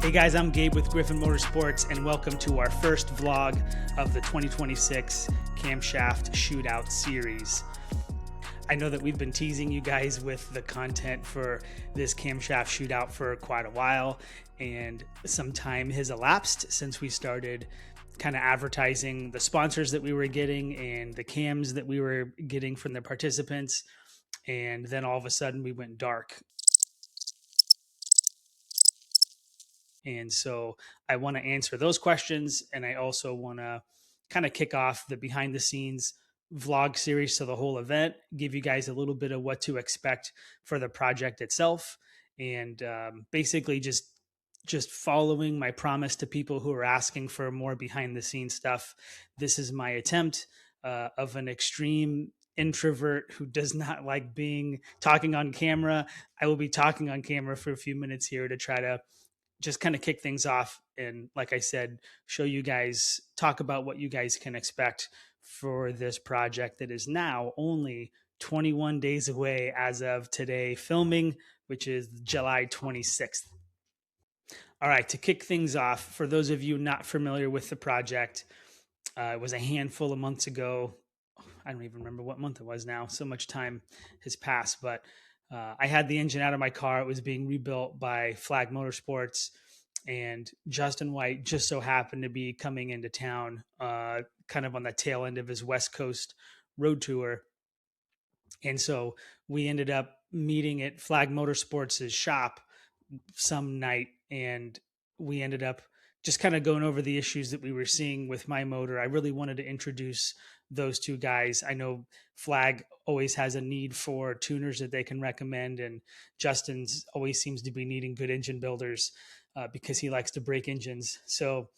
Hey guys, I'm Gabe with Griffin Motorsports, and welcome to our first vlog of the 2026 Camshaft Shootout series. I know that we've been teasing you guys with the content for this Camshaft Shootout for quite a while, and some time has elapsed since we started kind of advertising the sponsors that we were getting and the cams that we were getting from the participants, and then all of a sudden we went dark. And so I want to answer those questions. And I also want to kind of kick off the behind the scenes vlog series to the whole event, give you guys a little bit of what to expect for the project itself. And basically just following my promise to people who are asking for more behind the scenes stuff. This is my attempt of an extreme introvert who does not like talking on camera. I will be talking on camera for a few minutes here to try to just kind of kick things off. And like I said, show you guys, talk about what you guys can expect for this project that is now only 21 days away as of today filming, which is July 26th. All right, to kick things off, for those of you not familiar with the project, it was a handful of months ago. I don't even remember what month it was now. So much time has passed, but I had the engine out of my car. It was being rebuilt by Flag Motorsports, and Justin White just so happened to be coming into town, kind of on the tail end of his West Coast road tour. And so we ended up meeting at Flag Motorsports' shop some night, and we ended up just kind of going over the issues that we were seeing with my motor. I really wanted to introduce those two guys. I know Flag always has a need for tuners that they can recommend, and Justin's always seems to be needing good engine builders because he likes to break engines. So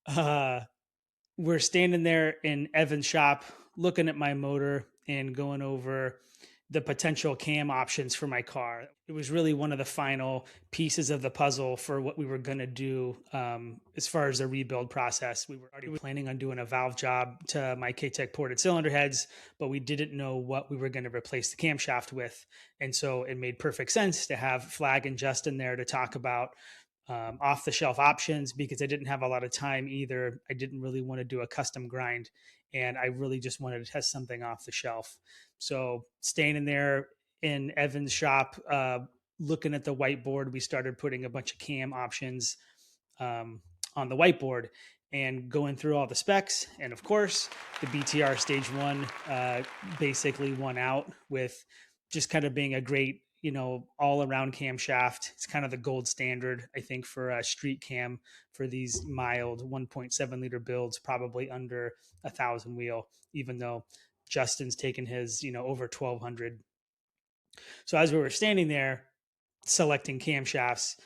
we're standing there in Evan's shop looking at my motor and going over the potential cam options for my car. It was really one of the final pieces of the puzzle for what we were going to do as far as the rebuild process. We were already planning on doing a valve job to my K-Tech ported cylinder heads, but we didn't know what we were going to replace the camshaft with. And so it made perfect sense to have Flag and Justin there to talk about off-the-shelf options, because I didn't have a lot of time either. I didn't really want to do a custom grind, and I really just wanted to test something off the shelf. So standing there in Evan's shop, looking at the whiteboard, we started putting a bunch of cam options on the whiteboard and going through all the specs. And of course, the BTR Stage 1 basically won out with just kind of being a great, all-around camshaft. It's kind of the gold standard, I think, for a street cam for these mild 1.7 liter builds, probably under 1,000 wheel, even though Justin's taken his, over 1,200. So as we were standing there selecting camshafts,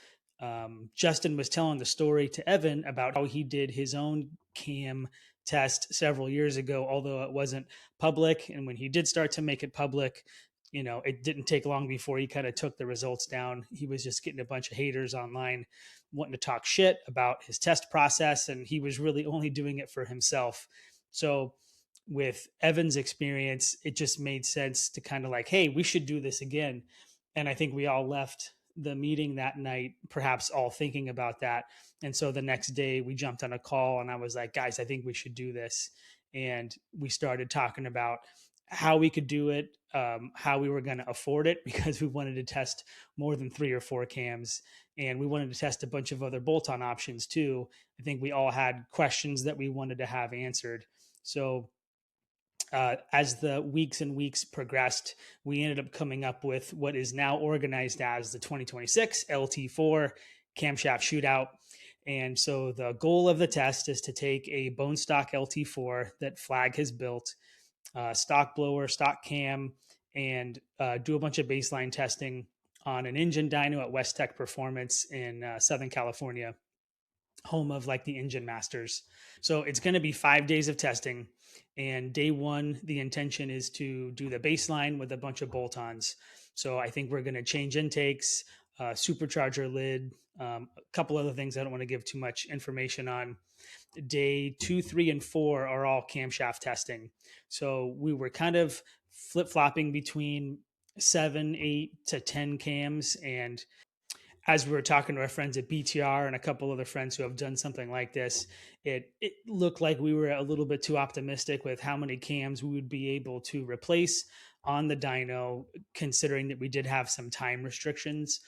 Justin was telling the story to Evan about how he did his own cam test several years ago, although it wasn't public. And when he did start to make it public, it didn't take long before he kind of took the results down. He was just getting a bunch of haters online wanting to talk shit about his test process, and he was really only doing it for himself. So with Evan's experience, it just made sense to kind of like, hey, we should do this again. And I think we all left the meeting that night, perhaps all thinking about that. And so the next day we jumped on a call and I was like, guys, I think we should do this. And we started talking about how we could do it, how we were going to afford it, because we wanted to test more than 3 or 4 cams. And we wanted to test a bunch of other bolt-on options too. I think we all had questions that we wanted to have answered. So as the weeks and weeks progressed, we ended up coming up with what is now organized as the 2026 LT4 Camshaft Shootout. And so the goal of the test is to take a bone stock LT4 that Flag has built, stock blower, stock cam, and do a bunch of baseline testing on an engine dyno at West Tech Performance in Southern California, home of like the Engine Masters. So it's going to be 5 days of testing. And day one, the intention is to do the baseline with a bunch of bolt-ons. So I think we're going to change intakes, supercharger lid, a couple other things I don't want to give too much information on. Day 2, 3, and 4 are all camshaft testing. So we were kind of flip-flopping between 7, 8 to 10 cams. And as we were talking to our friends at BTR and a couple other friends who have done something like this, it looked like we were a little bit too optimistic with how many cams we would be able to replace on the dyno, considering that we did have some time restrictions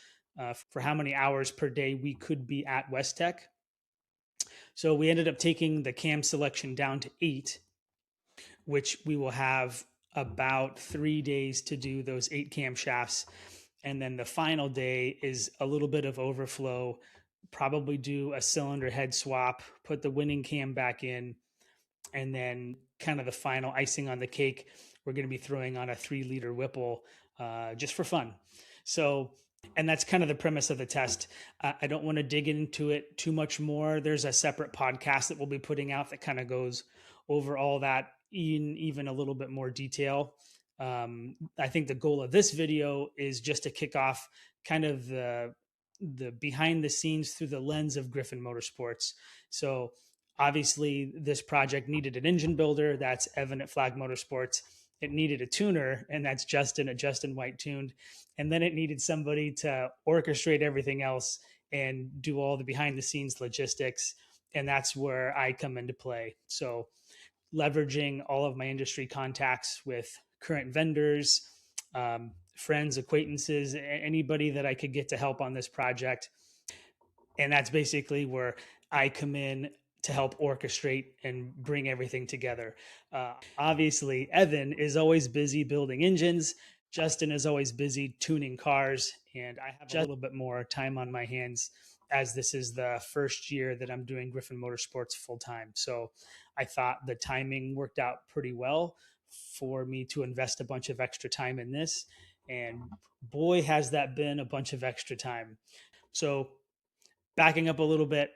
for how many hours per day we could be at West Tech. So we ended up taking the cam selection down to 8, which we will have about 3 days to do those 8 camshafts. And then the final day is a little bit of overflow, probably do a cylinder head swap, put the winning cam back in, and then kind of the final icing on the cake, we're going to be throwing on a 3-liter Whipple just for fun. So, and that's kind of the premise of the test. I don't want to dig into it too much more. There's a separate podcast that we'll be putting out that kind of goes over all that in even a little bit more detail. I think the goal of this video is just to kick off kind of the behind the scenes through the lens of Griffin Motorsports. So obviously, this project needed an engine builder. That's Evan at Flag Motorsports. It needed a tuner, and that's Justin at Justin White Tuned. And then it needed somebody to orchestrate everything else and do all the behind the scenes logistics. And that's where I come into play. So, leveraging all of my industry contacts with current vendors, friends, acquaintances, anybody that I could get to help on this project. And that's basically where I come in to help orchestrate and bring everything together. Obviously, Evan is always busy building engines. Justin is always busy tuning cars, and I have a little bit more time on my hands as this is the first year that I'm doing Griffin Motorsports full time. So I thought the timing worked out pretty well for me to invest a bunch of extra time in this. And boy, has that been a bunch of extra time. So backing up a little bit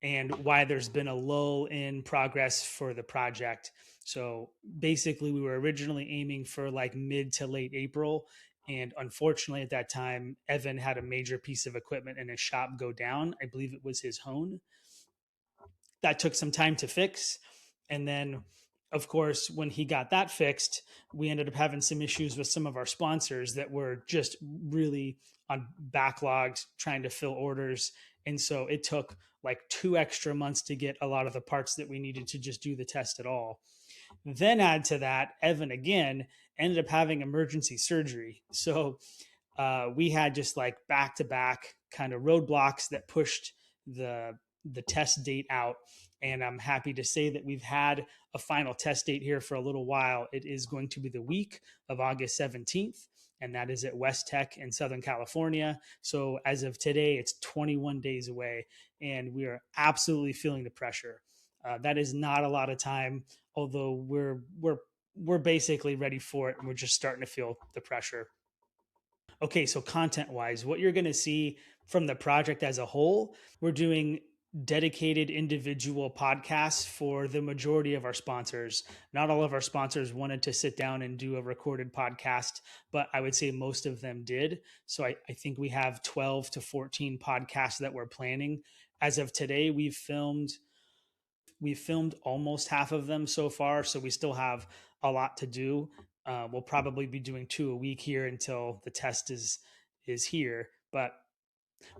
and why there's been a lull in progress for the project. So basically, we were originally aiming for like mid to late April. And unfortunately, at that time, Evan had a major piece of equipment in his shop go down. I believe it was his hone. That took some time to fix. And then, of course, when he got that fixed, we ended up having some issues with some of our sponsors that were just really on backlogs trying to fill orders. And so it took like 2 extra months to get a lot of the parts that we needed to just do the test at all. Then add to that, Evan again ended up having emergency surgery. So we had just like back to back kind of roadblocks that pushed the test date out. And I'm happy to say that we've had a final test date here for a little while. It is going to be the week of August 17th, and that is at West Tech in Southern California. So as of today, it's 21 days away, and we are absolutely feeling the pressure. That is not a lot of time, although we're basically ready for it, and we're just starting to feel the pressure. Okay, so content wise, what you're going to see from the project as a whole, we're doing dedicated individual podcasts for the majority of our sponsors. Not all of our sponsors wanted to sit down and do a recorded podcast, but I would say most of them did. So I think we have 12 to 14 podcasts that we're planning. As of today, we've filmed almost half of them so far, so we still have a lot to do. We'll probably be doing 2 a week here until the test is here, but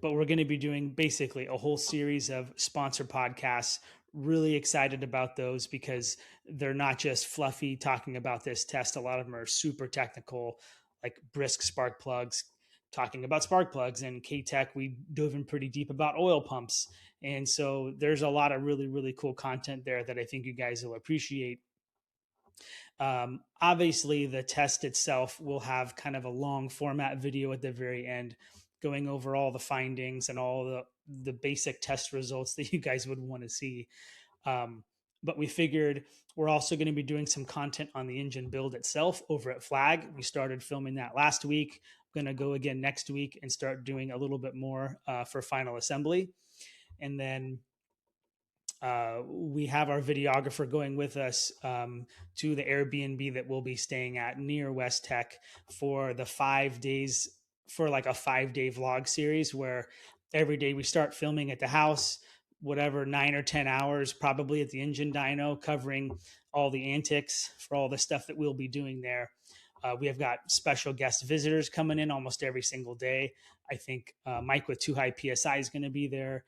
we're going to be doing basically a whole series of sponsor podcasts. Really excited about those because they're not just fluffy talking about this test. A lot of them are super technical, like Brisk spark plugs, talking about spark plugs, and K-Tech, we dove in pretty deep about oil pumps. And so there's a lot of really, really cool content there that I think you guys will appreciate. Obviously, the test itself will have kind of a long format video at the very end, going over all the findings and all the basic test results that you guys would want to see. But we figured we're also going to be doing some content on the engine build itself over at Flag. We started filming that last week. I'm going to go again next week and start doing a little bit more for final assembly. And then we have our videographer going with us to the Airbnb that we'll be staying at near West Tech for the 5 days, for like a 5-day vlog series where every day we start filming at the house, whatever, 9 or 10 hours, probably at the engine dyno, covering all the antics for all the stuff that we'll be doing there. We have got special guest visitors coming in almost every single day. I think Mike with Too High PSI is going to be there.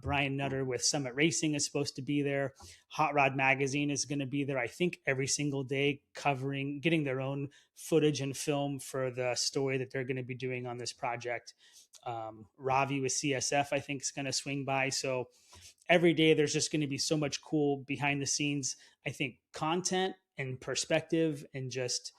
Brian Nutter with Summit Racing is supposed to be there. Hot Rod Magazine is going to be there, I think, every single day, covering, getting their own footage and film for the story that they're going to be doing on this project. Ravi with CSF, I think, is going to swing by. So every day there's just going to be so much cool behind the scenes, I think, content and perspective and just,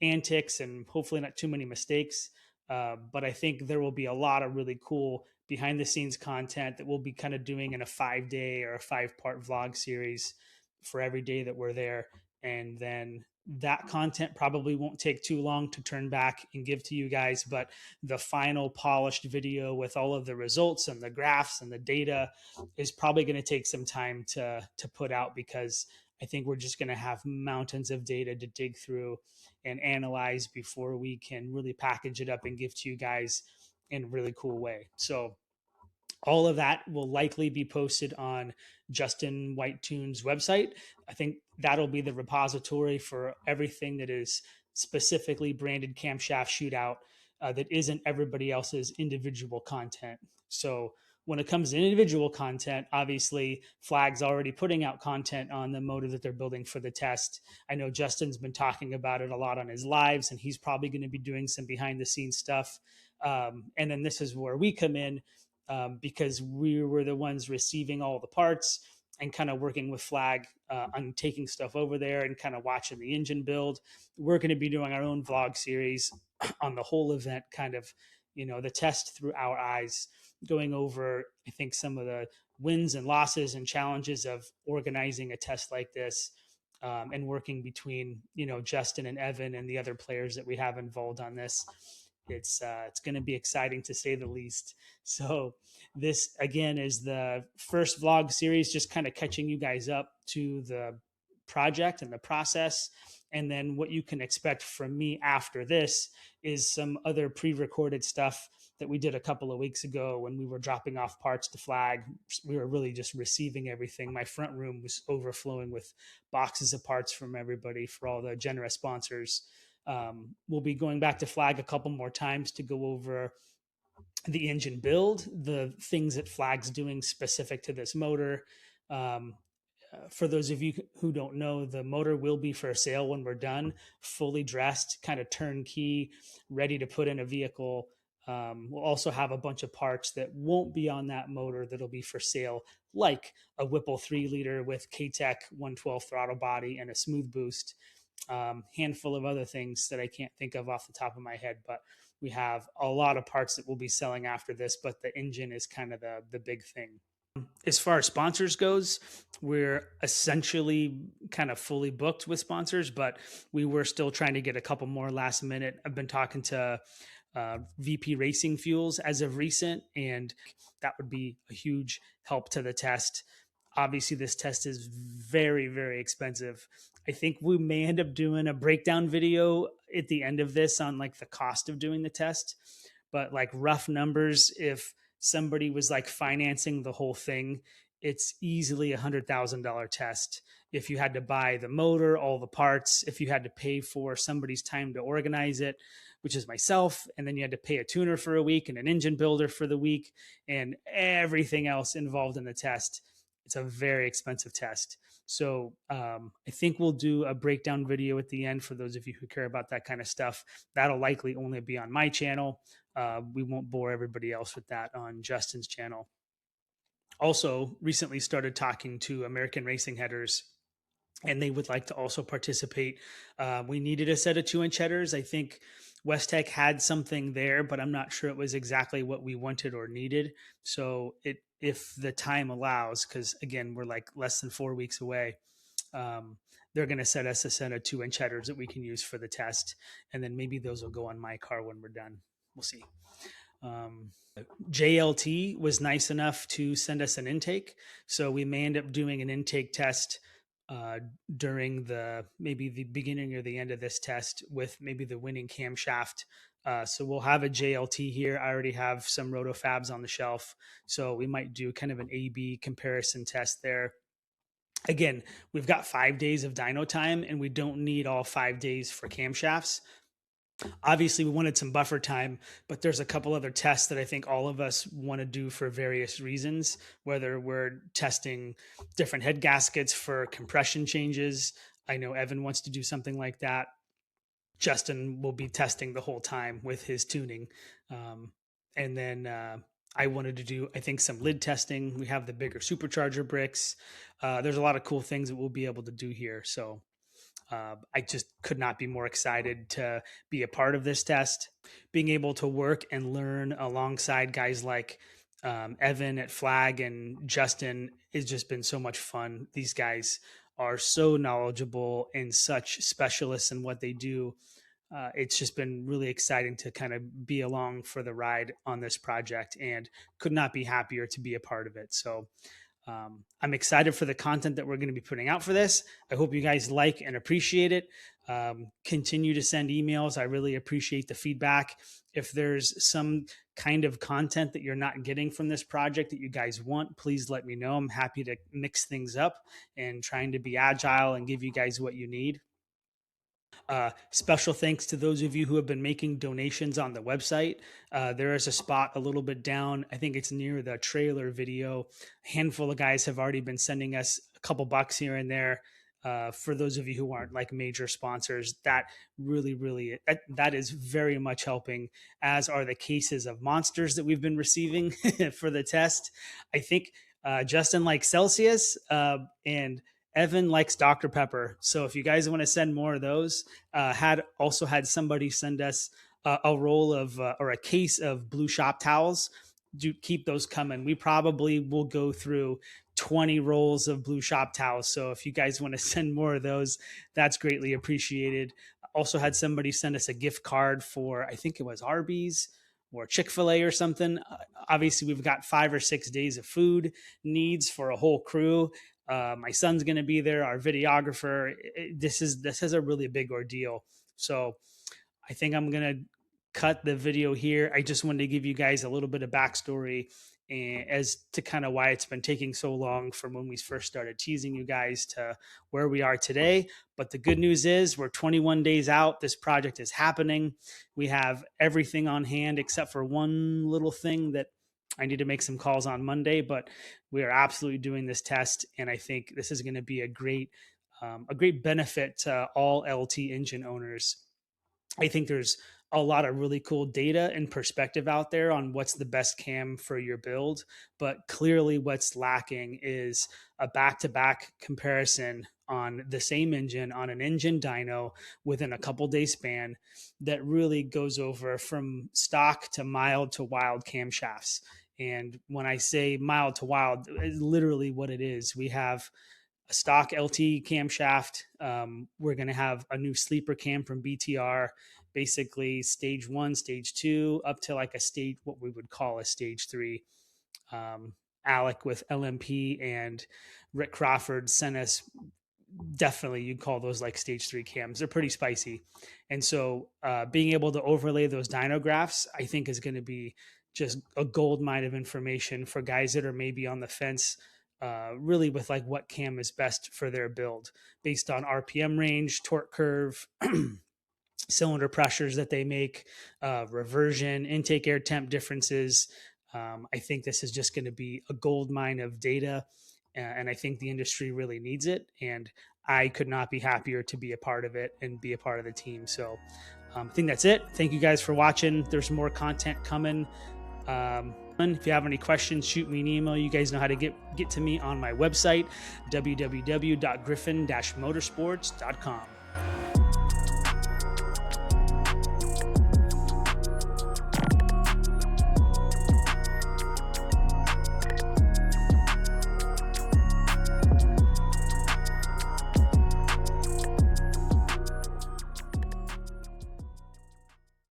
antics and hopefully not too many mistakes. But I think there will be a lot of really cool behind the scenes content that we'll be kind of doing in a 5-day or a 5-part vlog series for every day that we're there. And then that content probably won't take too long to turn back and give to you guys, but the final polished video with all of the results and the graphs and the data is probably going to take some time to put out, because I think we're just going to have mountains of data to dig through and analyze before we can really package it up and give to you guys in a really cool way. So all of that will likely be posted on Justin Whitetune's website. I think that'll be the repository for everything that is specifically branded Camshaft Shootout, that isn't everybody else's individual content. So when it comes to individual content, obviously Flag's already putting out content on the motor that they're building for the test. I know Justin's been talking about it a lot on his lives, and he's probably going to be doing some behind the scenes stuff. And then this is where we come in, because we were the ones receiving all the parts and kind of working with Flag on taking stuff over there and kind of watching the engine build. We're going to be doing our own vlog series on the whole event, kind of, the test through our eyes, going over, I think, some of the wins and losses and challenges of organizing a test like this, and working between, Justin and Evan and the other players that we have involved on this. It's going to be exciting, to say the least. So this, again, is the first vlog series, just kind of catching you guys up to the project and the process. And then what you can expect from me after this is some other pre-recorded stuff that we did a couple of weeks ago when we were dropping off parts to Flag. We were really just receiving everything. My front room was overflowing with boxes of parts from everybody, for all the generous sponsors. We'll be going back to Flag a couple more times to go over the engine build, the things that Flag's doing specific to this motor. For those of you who don't know, the motor will be for sale when we're done, fully dressed, kind of turnkey, ready to put in a vehicle. We'll also have a bunch of parts that won't be on that motor that'll be for sale, like a Whipple 3-liter with K-Tech 112 throttle body and a smooth boost. Handful of other things that I can't think of off the top of my head, but we have a lot of parts that we'll be selling after this, but the engine is kind of the big thing. As far as sponsors goes, we're essentially kind of fully booked with sponsors, but we were still trying to get a couple more last minute. I've been talking to VP Racing Fuels as of recent, and that would be a huge help to the test. Obviously, this test is very, very expensive. I think we may end up doing a breakdown video at the end of this on like the cost of doing the test, but like rough numbers, if somebody was like financing the whole thing, it's easily $100,000 test. If you had to buy the motor, all the parts, if you had to pay for somebody's time to organize it, which is myself, and then you had to pay a tuner for a week and an engine builder for the week and everything else involved in the test, it's a very expensive test. So I think we'll do a breakdown video at the end for those of you who care about that kind of stuff. That'll likely only be on my channel. We won't bore everybody else with that on Justin's channel. Also, recently started talking to American Racing Headers, and they would like to also participate. We needed a set of 2-inch headers. I think West Tech had something there, but I'm not sure it was exactly what we wanted or needed. So if the time allows, because again, we're like less than 4 weeks away, they're going to set us a set of 2-inch headers that we can use for the test. And then maybe those will go on my car when we're done. We'll see. JLT was nice enough to send us an intake. So we may end up doing an intake test during maybe the beginning or the end of this test with maybe the winning camshaft. So we'll have a JLT here. I already have some rotofabs on the shelf, so we might do kind of an A/B comparison test there. Again, we've got 5 days of dyno time, and we don't need all 5 days for camshafts. Obviously, we wanted some buffer time, but there's a couple other tests that I think all of us want to do for various reasons, whether we're testing different head gaskets for compression changes. I know Evan wants to do something like that. Justin will be testing the whole time with his tuning. And then I wanted to do, I think, some lid testing. We have the bigger supercharger bricks. There's a lot of cool things that we'll be able to do here. So I just could not be more excited to be a part of this test. Being able to work and learn alongside guys like Evan at Flag and Justin has just been so much fun. These guys are so knowledgeable and such specialists in what they do. It's just been really exciting to kind of be along for the ride on this project, and could not be happier to be a part of it. So I'm excited for the content that we're going to be putting out for this. I hope you guys like and appreciate it. Continue to send emails. I really appreciate the feedback. If there's some kind of content that you're not getting from this project that you guys want, please let me know. I'm happy to mix things up and trying to be agile and give you guys what you need. Special thanks to those of you who have been making donations on the website. There is a spot a little bit down. I think it's near the trailer video. A handful of guys have already been sending us a couple bucks here and there. For those of you who aren't like major sponsors, that really, that is very much helping, as are the cases of monsters that we've been receiving for the test. I think Justin likes Celsius, and Evan likes Dr. Pepper. So if you guys want to send more of those, had somebody send us a roll of or a case of blue shop towels. Do keep those coming. We probably will go through 20 rolls of blue shop towels. So if you guys want to send more of those, that's greatly appreciated. Also had somebody send us a gift card for, I think it was Arby's or Chick-fil-A or something. Obviously, we've got 5 or 6 days of food needs for a whole crew. My son's going to be there, our videographer. This is a really big ordeal. So I think I'm going to cut the video here. I just wanted to give you guys a little bit of backstory as to kind of why it's been taking so long from when we first started teasing you guys to where we are today. But the good news is we're 21 days out. This project is happening. We have everything on hand except for one little thing that I need to make some calls on Monday, but we are absolutely doing this test. And I think this is going to be a great benefit to all LT engine owners. I think there's a lot of really cool data and perspective out there on what's the best cam for your build, but clearly what's lacking is a back-to-back comparison on the same engine on an engine dyno within a couple day span that really goes over from stock to mild to wild camshafts. And when I say mild to wild, it's literally what it is. We have a stock LT camshaft. We're going to have a new sleeper cam from BTR, basically stage 1, stage 2, up to like a stage, what we would call a stage 3. Alec with LMP and Rick Crawford sent us, definitely you'd call those like stage 3 cams. They're pretty spicy. And so being able to overlay those dyno graphs, I think is going to be just a gold mine of information for guys that are maybe on the fence, really with like what cam is best for their build based on RPM range, torque curve, cylinder pressures that they make, reversion, intake air temp differences. I think this is just going to be a gold mine of data, and I think the industry really needs it. And I could not be happier to be a part of it and be a part of the team. So I think that's it. Thank you guys for watching. There's more content coming. If you have any questions, shoot me an email. You guys know how to get to me on my website, www.griffin-motorsports.com.